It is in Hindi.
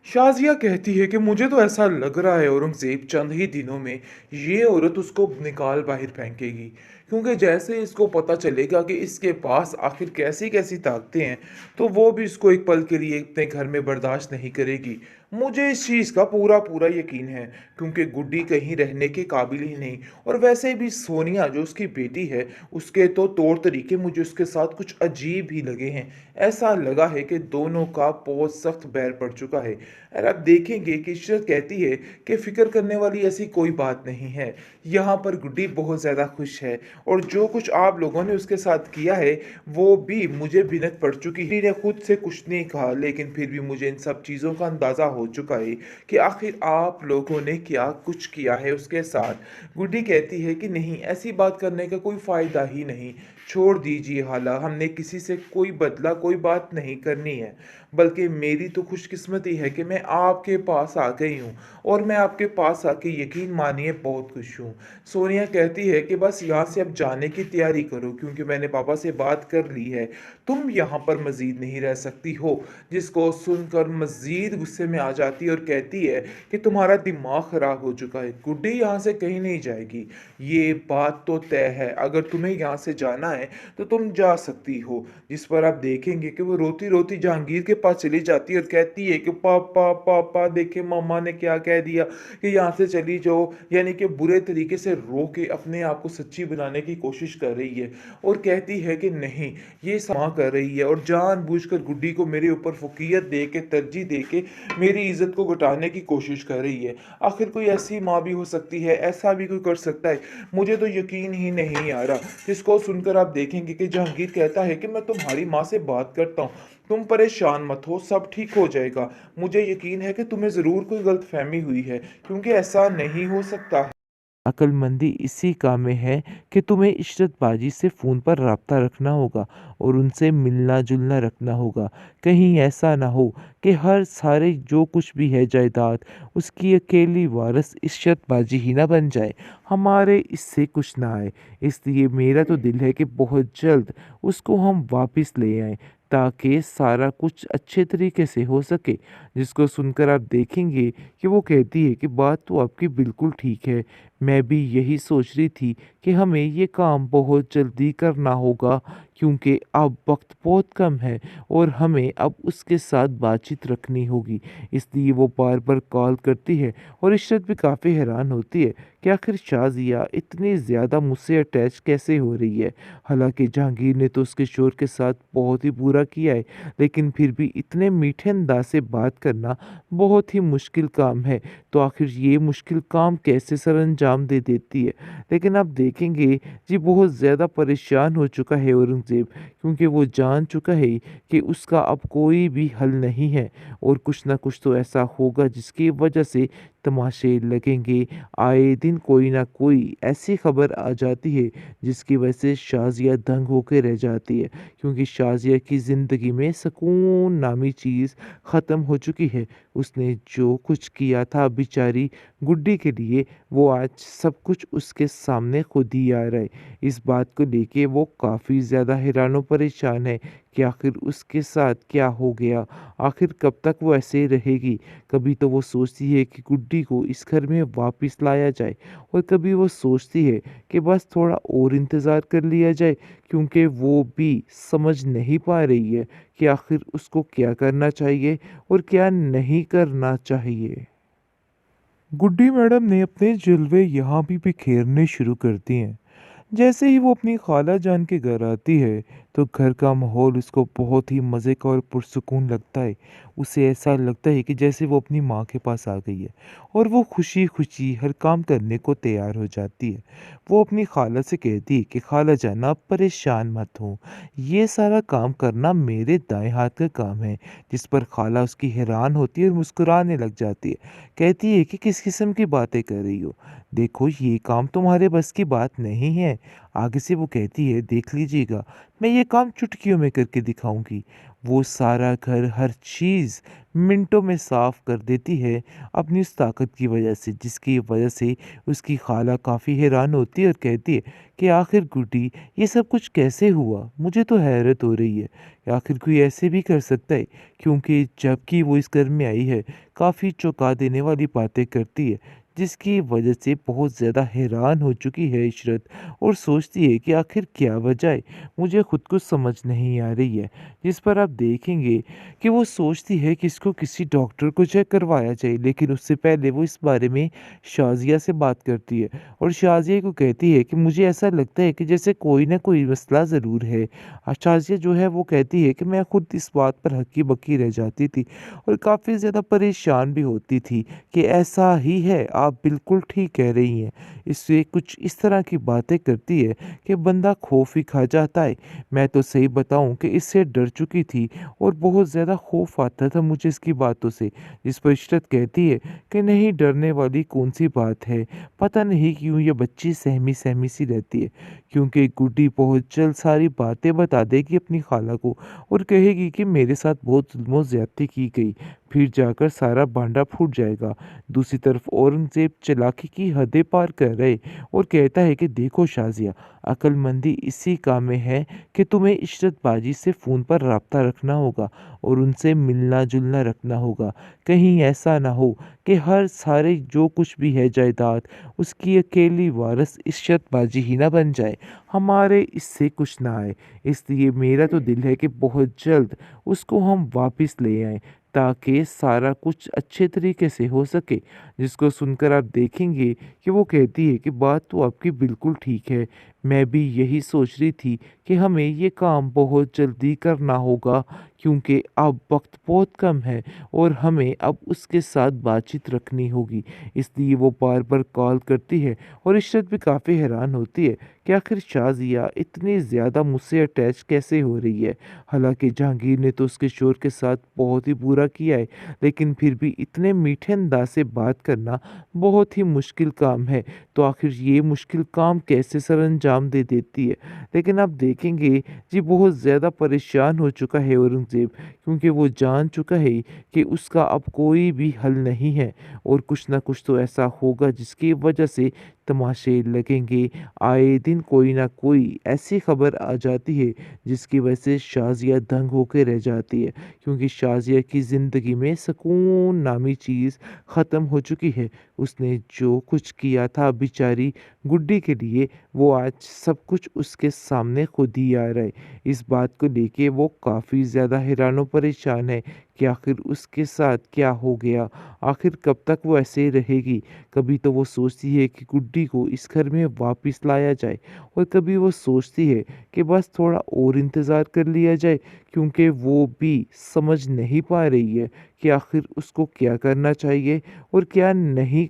शाज़िया कहती है कि मुझे तो ऐसा लग रहा है औरंगज़ेब चंद ही दिनों में ये औरत उसको निकाल बाहर फेंकेगी, क्योंकि जैसे ही इसको पता चलेगा कि इसके पास आखिर कैसी कैसी ताकतें हैं, तो वो भी इसको एक पल के लिए अपने घर में बर्दाश्त नहीं करेगी। मुझे इस चीज़ का पूरा पूरा यकीन है, क्योंकि गुड्डी कहीं रहने के काबिल ही नहीं। और वैसे भी सोनिया जो उसकी बेटी है, उसके तो तौर तरीके मुझे उसके साथ कुछ अजीब ही लगे हैं। ऐसा लगा है कि दोनों का बहुत सख्त बैर पड़ चुका है। और आप देखेंगे कि इशरत कहती है कि फ़िक्र करने वाली ऐसी कोई बात नहीं है। यहाँ पर गुड्डी बहुत ज़्यादा खुश है, और जो कुछ आप लोगों ने उसके साथ किया है, वो भी मुझे भिनक पड़ चुकी है। गुड्डी ने खुद से कुछ नहीं कहा, लेकिन फिर भी मुझे इन सब चीज़ों का अंदाज़ा हो चुका है कि आखिर आप लोगों ने क्या कुछ किया है उसके साथ। गुड्डी कहती है कि नहीं, ऐसी बात करने का कोई फ़ायदा ही नहीं। छोड़ दीजिए हाला, हमने किसी से कोई बदला कोई बात नहीं करनी है। बल्कि मेरी तो खुशकिस्मती है कि मैं आपके पास आ गई हूँ, और मैं आपके पास आके यकीन मानिए बहुत खुश हूँ। सोनिया कहती है कि बस यहाँ से अब जाने की तैयारी करो, क्योंकि मैंने पापा से बात कर ली है। तुम यहाँ पर मज़ीद नहीं रह सकती हो। जिसको सुनकर मज़ीद गुस्से में आ जाती है और कहती है कि तुम्हारा दिमाग ख़राब हो चुका है, गुड्डी यहाँ से कहीं नहीं जाएगी। ये बात तो तय है, अगर तुम्हें यहाँ से जाना है तो तुम जा सकती हो। जिस पर आप देखेंगे कि वो रोती-रोती जहांगीर के पास चली जाती है और कहती है कि पापा, पापा देखिए मम्मा ने क्या कह दिया कि यहाँ से चली जाओ। यानी कि बुरे तरीके से रो के अपने आप को सच्ची बनाने की कोशिश कर रही है, और कहती है कि नहीं, ये माँ कर रही है और जानबूझकर गुड्डी को मेरे ऊपर फ़ोकियत दे के, तरजीह दे के मेरी इज़्ज़त को घटाने की कोशिश कर रही है। आखिर कोई ऐसी माँ भी हो सकती है, ऐसा भी कोई कर सकता है? मुझे तो यकीन ही नहीं आ रहा। जिसको सुनकर आप देखेंगे कि जहांगीर कहता है कि मैं तुम्हारी माँ से बात करता हूँ, तुम परेशान मत हो, सब ठीक हो जाएगा। मुझे यकीन है कि तुम्हें ज़रूर कोई गलतफ़हमी हुई है, क्योंकि ऐसा नहीं हो सकता है। अक्लमंदी इसी काम में है कि तुम्हें इशरत बाजी से फ़ोन पर राब्ता रखना होगा और उनसे मिलना-जुलना रखना होगा। कहीं ऐसा ना हो कि हर सारे जो कुछ भी है जायदाद, उसकी अकेली वारिस इशरत बाजी ही ना बन जाए। हमारे इससे कुछ ना आए। इसलिए मेरा तो दिल है कि बहुत जल्द उसको हम वापस ले आएँ, ताकि सारा कुछ अच्छे तरीके से हो सके। जिसको सुनकर आप देखेंगे कि वो कहती है कि बात तो आपकी बिल्कुल ठीक है। मैं भी यही सोच रही थी कि हमें ये काम बहुत जल्दी करना होगा, क्योंकि अब वक्त बहुत कम है और हमें अब उसके साथ बातचीत रखनी होगी। इसलिए वो बार बार कॉल करती है और इशरत भी काफ़ी हैरान होती है कि आखिर शाज़िया इतनी ज़्यादा मुझसे अटैच कैसे हो रही है। हालांकि जहांगीर ने तो उसके शोर के साथ बहुत ही बुरा किया है, लेकिन फिर भी इतने मीठे अंदाज से बात करना बहुत ही मुश्किल काम है। तो आखिर ये मुश्किल काम कैसे सरअंजाम दे देती है। लेकिन आप देखेंगे जी, बहुत ज़्यादा परेशान हो चुका है औरंगज़ेब, क्योंकि वो जान चुका है कि उसका अब कोई भी हल नहीं है और कुछ ना कुछ तो ऐसा होगा जिसकी वजह से तमाशे लगेंगे। आए दिन कोई ना कोई ऐसी खबर आ जाती है जिसकी वजह से शाज़िया दंग होकर रह जाती है, क्योंकि शाज़िया की ज़िंदगी में सुकून नामी चीज़ ख़त्म हो चुकी है। उसने जो कुछ किया था बेचारी गुड्डी के लिए, वो आज सब कुछ उसके सामने खुद ही आ रहा है। इस बात को लेके वो काफ़ी ज़्यादा हैरान और परेशान है कि आखिर उसके साथ क्या हो गया? आखिर कब तक वो ऐसे ही रहेगी? कभी तो वो सोचती है कि गुड्डी को इस घर में वापस लाया जाए, और कभी वो सोचती है कि बस थोड़ा और इंतज़ार कर लिया जाए, क्योंकि वो भी समझ नहीं पा रही है कि आखिर उसको क्या करना चाहिए और क्या नहीं करना चाहिए। गुड्डी मैडम ने अपने जलवे यहाँ भी बिखेरने शुरू कर दिए हैं। जैसे ही वो अपनी खाला जान के घर आती है, तो घर का माहौल उसको बहुत ही मज़े का और पुरसुकून लगता है। उसे ऐसा लगता है कि जैसे वो अपनी माँ के पास आ गई है, और वो खुशी-खुशी हर काम करने को तैयार हो जाती है। वो अपनी खाला से कहती है कि खाला जान, आप परेशान मत हो, ये सारा काम करना मेरे दाएँ हाथ का काम है। जिस पर खाला उसकी हैरान होती है और मुस्कुराने लग जाती है। कहती है कि किस किस्म की बातें कर रही हो? देखो, ये काम तुम्हारे बस की बात नहीं है। आगे से वो कहती है, देख लीजिएगा, मैं ये काम चुटकियों में करके दिखाऊंगी। वो सारा घर, हर चीज़ मिनटों में साफ कर देती है अपनी उस ताकत की वजह से, जिसकी वजह से उसकी खाला काफ़ी हैरान होती है और कहती है कि आखिर गुड्डी, ये सब कुछ कैसे हुआ? मुझे तो हैरत हो रही है कि आखिर कोई ऐसे भी कर सकता है, क्योंकि जबकि वो इस घर में आई है, काफ़ी चौंका देने वाली बातें करती है, जिसकी वजह से बहुत ज़्यादा हैरान हो चुकी है इशरत और सोचती है कि आखिर क्या वजह है, मुझे खुद को समझ नहीं आ रही है। जिस पर आप देखेंगे कि वो सोचती है कि इसको किसी डॉक्टर को चेक करवाया जाए, लेकिन उससे पहले वो इस बारे में शाज़िया से बात करती है और शाज़िया को कहती है कि मुझे ऐसा लगता है कि जैसे कोई ना कोई मसला ज़रूर है। शाज़िया जो है वो कहती है कि मैं खुद इस बात पर हक्की-बक्की रह जाती थी और काफ़ी ज़्यादा परेशान भी होती थी कि ऐसा ही है, आप बिल्कुल ठीक कह रही हैं। इससे कुछ इस तरह की बातें करती है कि बंदा खौफ ही खा जाता है। मैं तो सही बताऊँ कि इससे डर चुकी थी और बहुत ज़्यादा खौफ आता था मुझे इसकी बातों से। जिस पर इशरत कहती है कि नहीं, डरने वाली कौन-सी बात है, पता नहीं क्यों ये बच्ची सहमी-सहमी सी रहती है, क्योंकि गुड्डी बहुत जल्द सारी बातें बता देगी अपनी खाला को और कहेगी कि मेरे साथ बहुत ज़ुल्म और ज़्यादती की गई, फिर जाकर सारा भांडा फूट जाएगा। दूसरी तरफ औरंगज़ेब चालाकी की हदें पार कर रहे और कहता है कि देखो शाज़िया, अक्लमंदी इसी काम में है कि तुम्हें इशरत बाजी से फ़ोन पर राब्ता रखना होगा और उनसे मिलना-जुलना रखना होगा। कहीं ऐसा ना हो कि हर सारे जो कुछ भी है जायदाद, उसकी अकेली वारिस इशरत बाजी ही ना बन जाए, हमारे इससे कुछ ना आए। इसलिए मेरा तो दिल है कि बहुत जल्द उसको हम वापस ले आएँ, ताकि सारा कुछ अच्छे तरीके से हो सके। जिसको सुनकर आप देखेंगे कि वो कहती है कि बात तो आपकी बिल्कुल ठीक है। मैं भी यही सोच रही थी कि हमें ये काम बहुत जल्दी करना होगा, क्योंकि अब वक़्त बहुत कम है और हमें अब उसके साथ बातचीत रखनी होगी। इसलिए वो बार-बार कॉल करती है और इशरत भी काफ़ी हैरान होती है कि आखिर शाज़िया इतनी ज़्यादा मुझसे अटैच कैसे हो रही है। हालाँकि जहांगीर ने तो उसके शोहर के साथ बहुत ही बुरा किया है, लेकिन फिर भी इतने मीठे अंदाज़ से बात करना बहुत ही मुश्किल काम है। तो आखिर ये मुश्किल काम कैसे सरअंजाम दे देती है। लेकिन आप देखेंगे जी, बहुत ज़्यादा परेशान हो चुका है औरंगज़ेब, क्योंकि वो जान चुका है कि उसका अब कोई भी हल नहीं है और कुछ ना कुछ तो ऐसा होगा जिसकी वजह से तमाशे लगेंगे। आए दिन कोई ना कोई ऐसी खबर आ जाती है जिसकी वजह से शाज़िया दंग होके रह जाती है, क्योंकि शाज़िया की ज़िंदगी में सुकून नामी चीज़ ख़त्म हो चुकी है। उसने जो कुछ किया था बेचारी गुड्डी के लिए, वो आज सब कुछ उसके सामने खुद ही आ रहा है। इस बात को लेके वो काफ़ी ज़्यादा हैरान और परेशान है कि आखिर उसके साथ क्या हो गया? आखिर कब तक वो ऐसे ही रहेगी? कभी तो वो सोचती है कि गुड्डी को इस घर में वापस लाया जाए और कभी वो सोचती है कि बस थोड़ा और इंतज़ार कर लिया जाए, क्योंकि वो भी समझ नहीं पा रही है कि आखिर उसको क्या करना चाहिए और क्या नहीं